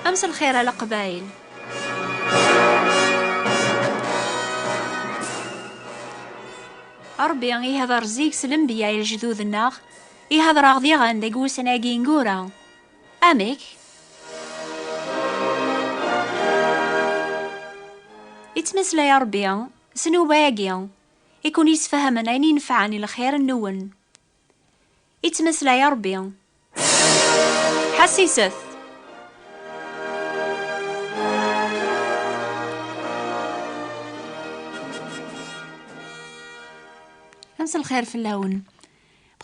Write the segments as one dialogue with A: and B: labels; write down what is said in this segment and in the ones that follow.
A: أمس الخير على قبايل. ربي يهضر زيك سلمبيا الجدود الناغ يهضر غدي غاندق وسناقي نقورا أميك يتمسلا يا ربي سنوباقيا يكون يسفهمن أين ينفعني الخير النون. يتمسلا يا ربي حسيست أمس الخير في اللون.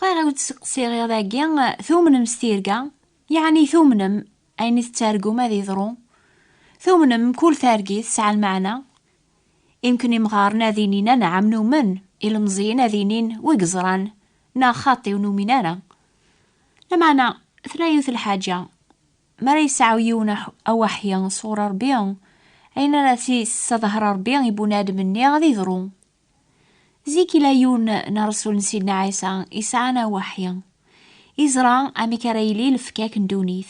A: بغا غاود تسقسي غير داكيا ثومنم ستيركا، يعني ثومنم أين تتارقو ما ذي ضرو، ثومنم كل ثارقي تسعى المعنى. يمكن يمغارنا ذينينا نعم نومن المزينا ذينين وقزران نا خاطي ونومينانا لمعنى ثلاث الحاجة ما ريسعو يونا أوحيا صورة ربيان أين راسي ستظهر ربيان يبوناد مني غادي ضرو زيكي لا يون نرسول سيدنا عيسى يسعانا وحيا يزرع أمي كريلي الفكاك ندونيث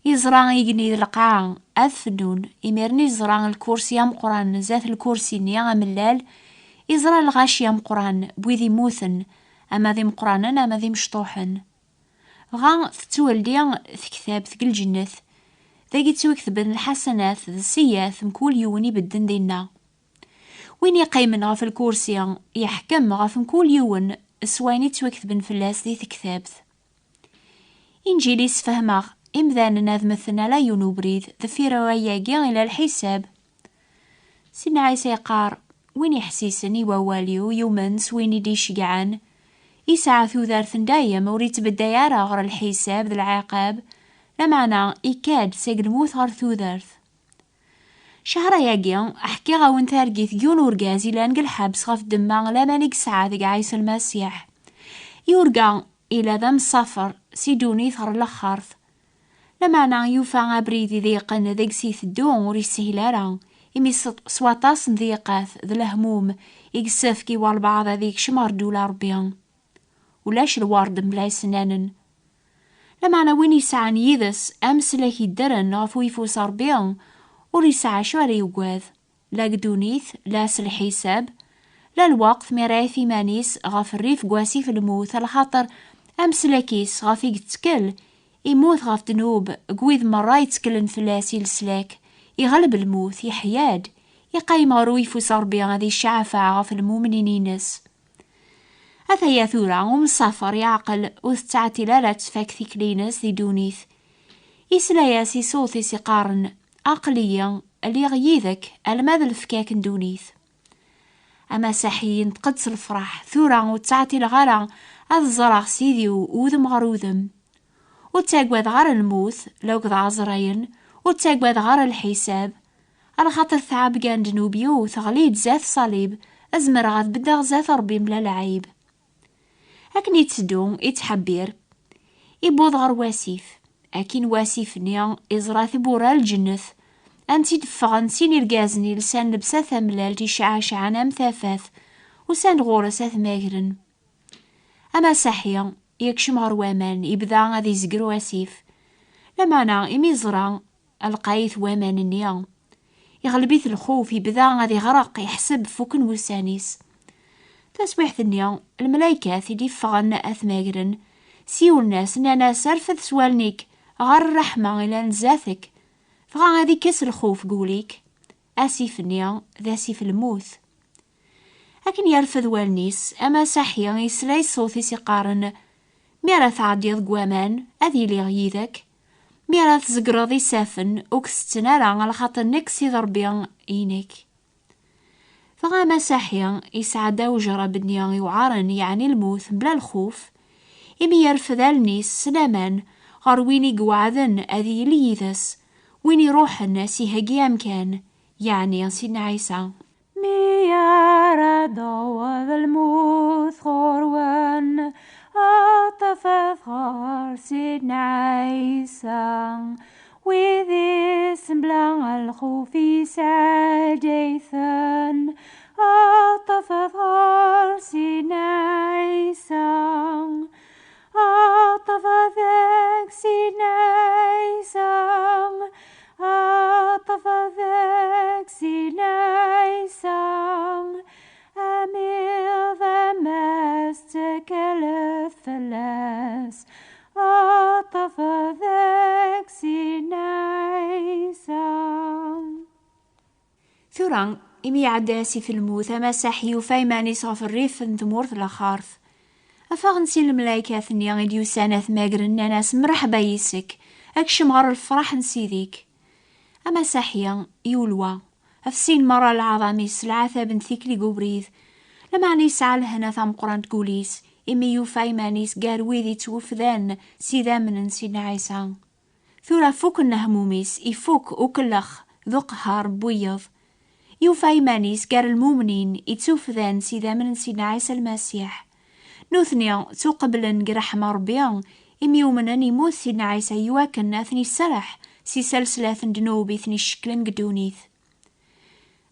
A: يزرع يقني القاعة أثنون يمرني يزرع الكرسي يام قران زات الكرسي نيا ملال يزرع الغاشي يام قران بويذي موثن أما ذي مقرانا أما ذي مشطوحن غا تتولدي كتاب ثقل الجنة ذاكي توكتبن الحسنات السيئات مكول يوني بدن دينا وين يقيمن غا في الكرسي يحكم غا في مكول يون سواني توكتبن في اللاس ذي تكتابت إنجيلي سفهمغ إمذان ناذمثنا لا ينوبريد ذفي رواياقي إلى الحساب. سيدنا عيسى يقار وين يحسيسني وواليو يومن سويني دي شقعان يسعى ثوذارثن دايم وريت بالديارة غر الحساب ذا العقاب لمعنى إكاد سيق الموت غر ثوذارث شهر ياقي أحكي غاون ثارقيث جون ورقازي لانق الحبس غف دماغ لا مانيق سعى ذاق عيسى المسيح يورقا إلى ذم صفر سيدوني ثر الأخرث لمعنى يوفا بريدي ذيقن ذيق سيث الدون وريسهلارا إمي سواطاس ذيقاث ذا الهموم يقسفكي والبعض ذيك شمار دولار بيان ولاش الورد ملاي سنانن لمعنى وين يسعى يذس أمس لك يدرن غفو يفوس ربيان وريسعى شواري يقواذ لا قدونيث لا سالحساب لا الوقت مراثي مانيس غف الريف قواسي في الموت الخاطر أمس لكيس غفي يتكل يموت غف دنوب قويذ مرة يتكلن فلاسي لسلاك يغلب الموت يحياد يقايم غرو يفوس ربيان هذه الشعفاء غف المؤمنينينس أثيا ثورة ومسافر يعقل وستعتي لا تفاك ثيكلينس ذي دونيث يسلاياسي صوتي سيقارن عقليا اللي غيذك الماذا الفكاك ندونيث أما ساحيين تقدس الفرح ثورة وتعطي الغلا الزرع سيدي وذم غروذم وتاقوذ غار الموت لو قضى عزراين وتاقوذ غار الحساب على خاطر ثعاب كان دنوبيو ثغليد زاث صليب أزمر غاث بدغ زاث ربي ملا العيب أكن يتسدو يتحبير يبوض غار واسيف أكين واسيف نيا إزراث بورا الجنث أنتي دفغن سيني القازني لسان لبسا ثملال تيشعى شعانا مثافاث وسان غورس أثماغرن أما ساحيا يكشم غار وامان يبدا غادي يزقر واسيف لمانا إمي زرا القايث وامان نيا يغلبيث الخوف يبدا غادي غرق يحسب فوكن وسانيس تسويح ثنيا الملايكات يدي فغن أثماغرن سيو الناس نانا سرفث سوالنيك غار الرحمة إلى نزاثك فغا غادي كس الخوف قوليك أسيف نيا ذا سيف الموت لكن يرفض والنيس أما ساحيا يسلاي صوتي سيقارن ميرا تعديض قوامان أذي لي غيذك ميرا تزقرضي سافن وكستنارا على خاطر نكسي ضربيا إينك فغا مساحيا يسعدا وجرى بالنيا يوعارن يعني الموت بلا الخوف إمي يرفض النيس سلامان غار ويني قوعذن أذي ليذس وين يروح الناس يهجي أمكان يعني سيدنا عيسى ميارا ضوض الموت غروان أطفت غار سيدنا عيسى وذي سمبلا الخوف ساجيثا أطفت غار سيدنا عيسى أطفت سيدنا عيسى sinaysan amir the mestekele feles atafadek sinaysan. ثوران إمي عداسي في الموت أمساحي وفايماني صاف الريف ثمورث الأخارث أفاغنسي الملايكة ثنيا إديو سانات ماقرن ناس مرحبا يسك أكشم غار الفرح نسيديك أمساحيا يولوا أفسين مرة العظامي سلعة بن ثيكلي قبريذ لما نيسعى لهنا ثام قران تقوليس إمي يوفايمانيس قارويذي توفذان سيدا من سيدنا عيسى ثورا فوك النهموميس يفوك وكلخ ذو قهار بويض يوفايمانيس قار المؤمنين يتوفذان سيدا من سيدنا عيسى المسيح نوثنيا توقبلن قرحمة ربيان إمي يومنن يموت سيدنا عيسى يواكن أثني السرح سي سلسلة دنوبي ثني شكلن قدونيث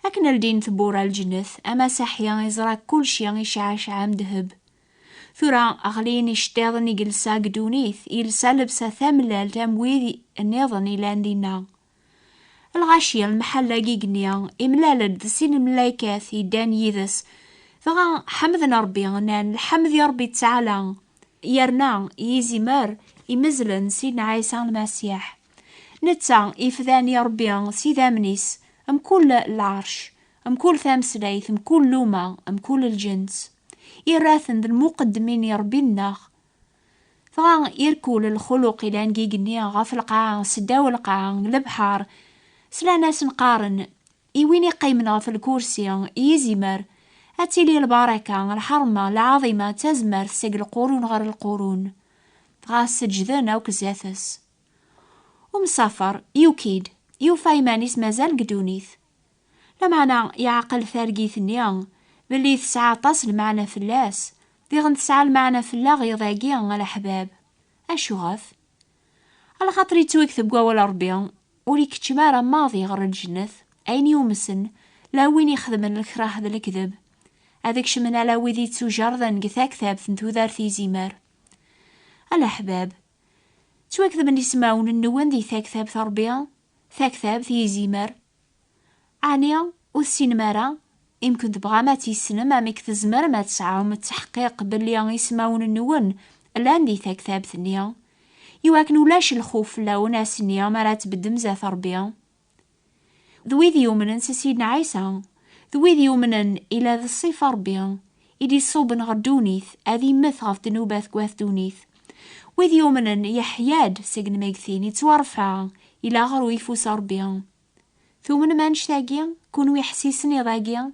A: أكن الدين ثبورا الجنث أما ساحيا يزرى كل شي يشعش عام دهب ثورا أغلين يشتاضن يقلسا قدونيث يلسا لبسا ثاملال تامويذي النظن إلان دينا الغاشية المحلة قيقنيا إملالد ذسين الملايكاث يدان يذس فغا حمدنا ربي نان الحمد يا ربي تعالى يرنا يزمر يمزلن سيدنا عيسى المسيح نتا يفذان يا ربي سيدا منيس أم كل العرش أم كل ثامسليث أم كل لومة أم كل الجنس يراثن ذا المقدمين يا ربي الناخ فغا يركول الخلق إلى نقيقني غاف القاع سداو القاع البحار سلا ناس نقارن يويني قيمنا في الكرسي يزمر أتيلي البركة الحرمة العظيمة تزمر سيق القرون غير القرون غا سجذن أو كزاثس ومسافر يوكيد يوفايمانيس مازال قدونيث لمعنى يعقل ثارقي ثنيان بلي تسعى تصل معنا في اللاس دي غنتسعى المعنى في الله غيضاقيا على حباب أشو غاف على خاطري تويكثب قوال ربيان وليك تشمارا ماضي غير الجنث أين يومسن لا وين يخدم الكراه ذا الكذب هذاك شمن على ويدي تسوجرذن قثاك ثابت نتو ذارثي زيمار الأحباب توكذب نسماون النوان ذي ثاك ثابت ربيا ثاك ثابت يزيمار عنيا والسين مارا يمكن تبغى ما تيسنم اميك تزمر ما تسعاهم التحقيق باللي يسماون النوان الان ذي ثاك ثابت نيا يواكن ولاش الخوف لا وناس نيا ما لا تبدم زاث ربيا ذويذ يومن سيدنا عيسى ذويذ يومن إلى ذا الصيف ربيا إدي صوبن غر دونيث أذي مثغف دنوباث قواث دونيث وذ يومن يحياد سجن ميكثين يتوارفع إلى غر ويفوس ربيا ثومن ما نشتاقيا كونو يحسيسني ضاقيا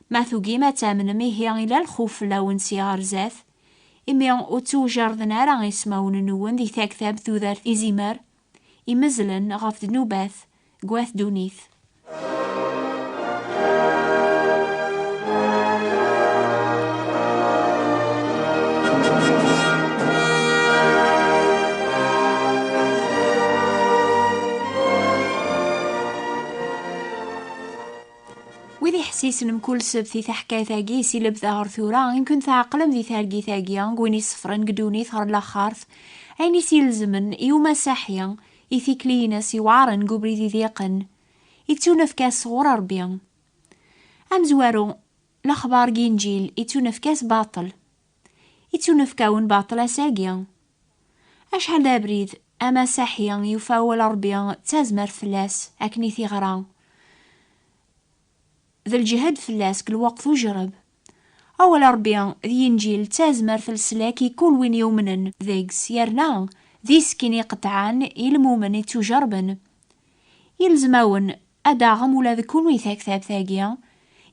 A: ما ثوقي ما تامن ميهيا إلى الخوف لا ونسي غرزاث إمي أتوجر ذنارا يسماون النوان ذي ثاك ثاب ذو ذارث إزيمار إمزلن غف دنوباث قواث دونيث وذي حسيسن مكل سبثي تحكاي ثاقي سيلب ظهر ثورا يمكن ثاقلم ذي ثارقي ثاقيا قويني صفرن قدوني ثهر لاخارث عيني سيلزمن يوما ساحيا يثيكلينس يوعرن قبري ذي ذيقن يتونا في كاس صغور ربيا أمزوارو الأخبار جينجيل يتونا في كاس باطل يتونا في كون باطل أساقيا أشحال دا بريد أما ساحيا يفاول ربيا تازمر فلاس أكني ثغرا ذا الجهاد فلاس كل وقت وجرب أول ربيا ذي إنجيل تازمر في السلاك يكون وين يومنن ذيكس يرنا ذي سكيني قطعان يلمومن يتوجربن يلزماون أداغم ولا ذكون ويثاك ثاب ثاقيا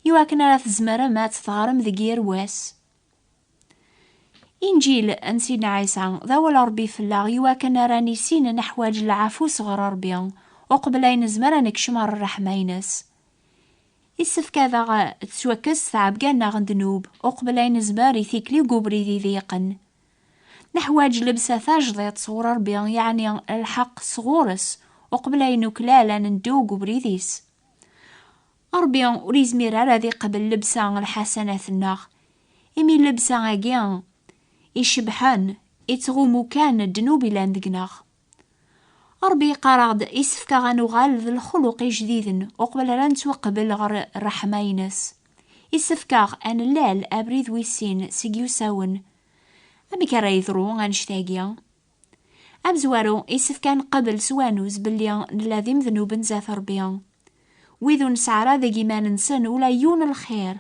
A: يواكن على تزمر ما تثغرم ذي رواس إنجيل أنسينا عيسى ذا ربي فلاغ يواكن راني سين نحواج العفو صغر ربيا وقبلين زمر نكشمر الرحمينس يسفك هذا تسوكس ثعب قالنا غندنوب وقبلين زمار يثيكلي قبري ذي ذيقن نحواج لبسة ثاجضيت صغر ربيا يعني الحق صغورس وقبلين كلالا ندو قبري ذيس ربيا وريزمير على ذي قبل لبسة الحسنات الناخ إمي لبسة غاقيا يشبحان يتغومو كان الدنوب لان ذقناخ ربي قراد يسفكا غنوغال ذا الخلق جديد وقبل لا نتوقبل غير الرحمة ينس. يسفكا أن اللال أبريد ويسين سيجيوساون. أمي كان يضرو غنشتاقيا. أمزوارو يسفكا نقبل سوانوز بلي نلازم ذنوب نزاث ربيا. ويذو نسعرا ذا جيمان نسن ولا يون الخير.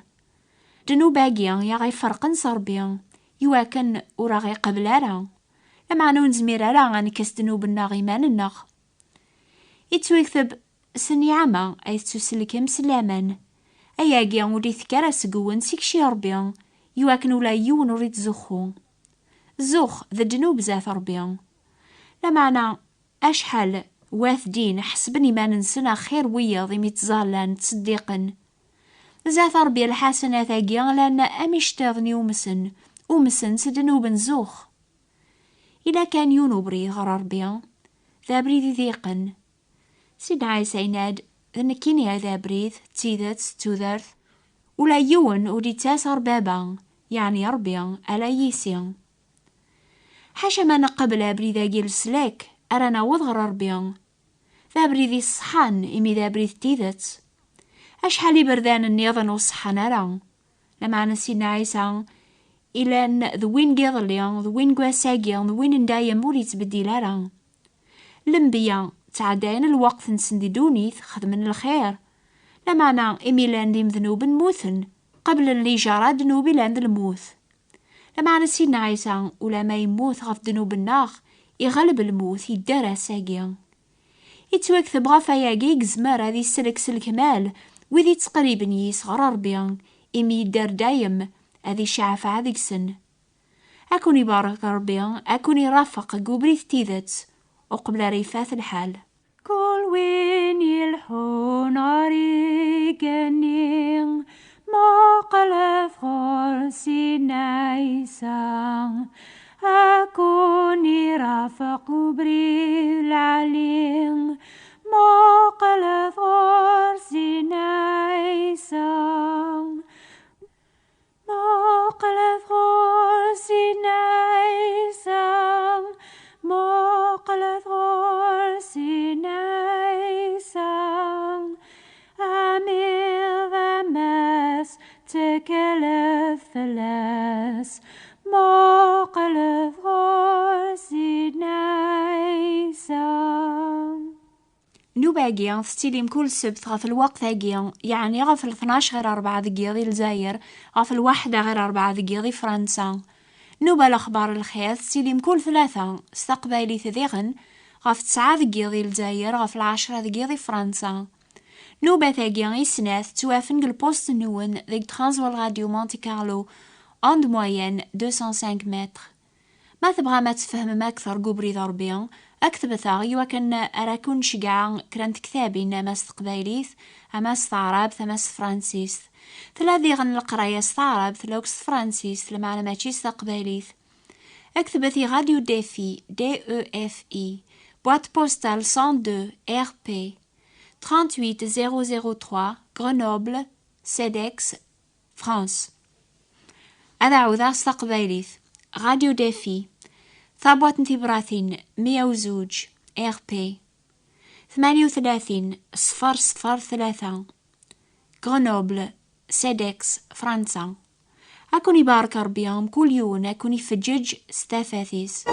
A: دنوباقيا يا غي فرق نصربيا. يواكن وراغي قبل أرا. لما نزمير أرا غنكس دنوب الناغيمان النغ. يتويكثب سني عما أي تسلك مسلاما. أياقيا ولي ثكرا سقوان سيكشي ربيا. يواكن ولا يون وريد زخو. زخ ذا دنوب زاث ربيا. لمعنى أشحال واثدين حسبني ما ننسنا خير ويا ضي متزالان تصديقن. زاث ربي الحسنات أجيا لأن أمشتاضني ومسن سدنوب نزوخ. إلا كان يونو بريد غير ربيا ذا بريد ذيقن. سيدنا عيسى يناد ذنكيني ذا بريد تيدت تودرث ولا يون ودي تاسر بابا يعني ربيا ألا يسيا. حاشا ما نقبل بريد جيل سلاك أرانا وضغر ربيا ذا بريد الصحان إمي ذا بريد تيدت. أشحالي بردان النيضن والصحان أرا لما نسينا عيسى إلا ذوين قيضليا ذوين قواساقيا ذوين ندايا مولي تبديل أرا. لنبيا تعدين الوقت نسندي دونيث خدمن الخير لما أنا إمي لاندي مذنوب موثن قبل اللي جرى دنوبي لاند الموث. لما أنا سيدنا عيسى ولا ما يموت غف دنوب الناغ يغلب الموت يدارا ساقيا. يتوكثب غفاياقي قزمار هذي السلك سلك مال وذي تقريبا يصغر ربيا إمي يدار دايم هذي شعفة هذيك سن. أكوني بارك ربيا أكوني رافق قبريث تيذت وقبل ريفات الحال. كل وين يلحون عريقنين ما قلت خرسي نايسان أكوني رافق قبريث العلين ما قلت خرسي نايسان ما قلت خرسي نايسان ما قلت خرسي نايسان أمير ذمس تكلف ثلاث ما قلت خرسي نايسان. نوباقيا ستيليم كل سبت غف الوقت هاقيا يعني غف 12 غير 4 دقيقة الجزائر غف 1 غير 4 دقيقة فرنسا. نوبا الأخبار الخير ستيليم كل 3 استقبالي ثذيغن غف 9 دقيقة الجزائر غف 10 دقيقة فرنسا. نوبا ثاقيا يسناث توافن البوست نون ذيك ترانزوال راديو مونتي كارلو أوند موين 205 متر. ما تبغى ما تفهم ما أكثر قبري ضربيا أكتب ثاغي وكان أراكون شقاع كرانت كتابي إنما استقباليث أما استعراب ثما فرانسيس ثلاثي غن القراية استعراب ثلوكس فرانسيس لمعلوماتي استقباليث. أكتب ثي راديو ديفي DEFI boîte postale 102 RP 38003 Grenoble CEDEX France. أذا استقباليث راديو ديفي ثابوات انتبراثين 102 RP 38 003 غرنوبل سيدكس فرنسا. أكوني بارك ربيهم كل يوم أكوني فجج ستافاثيس.